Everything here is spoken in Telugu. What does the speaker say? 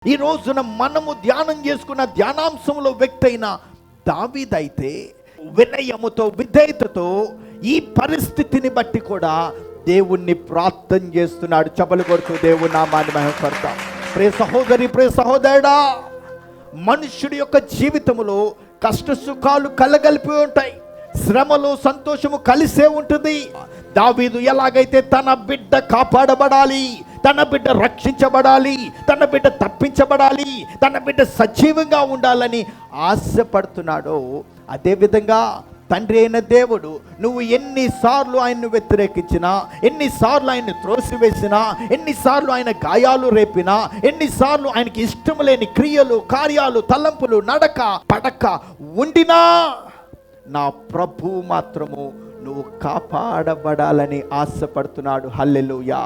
ఈ రోజున మనము ధ్యానం చేసుకున్న ధ్యానాంశంలో వ్యక్తి అయిన దావీదైతే వినయముతో విధేయతతో ఈ పరిస్థితిని బట్టి కూడా దేవుణ్ణి ప్రార్థన చేస్తున్నాడు. చపలు కొడుతూ దేవుని నామాన్ని మహిమపడతాం. ప్రియ సహోదరి, ప్రియ సహోదరుడా, మనుష్యుడి యొక్క జీవితంలో కష్ట సుఖాలు కలగలిపి ఉంటాయి, శ్రమలు సంతోషము కలిసే ఉంటుంది. దావీదు ఎలాగైతే తన బిడ్డ కాపాడబడాలి, తన బిడ్డ రక్షించబడాలి, తన బిడ్డ తప్పించబడాలి, తన బిడ్డ సజీవంగా ఉండాలని ఆశపడుతున్నాడో, అదేవిధంగా తండ్రి అయిన దేవుడు నువ్వు ఎన్నిసార్లు ఆయన్ను వ్యతిరేకించినా, ఎన్నిసార్లు ఆయన్ని త్రోసివేసినా, ఎన్నిసార్లు ఆయన గాయాలు రేపినా, ఎన్నిసార్లు ఆయనకి ఇష్టం లేని క్రియలు, కార్యాలు, తలంపులు, నడక పడక ఉండినా, నా ప్రభు మాత్రము నువ్వు కాపాడబడాలని ఆశపడుతున్నాడు. హల్లెలూయా.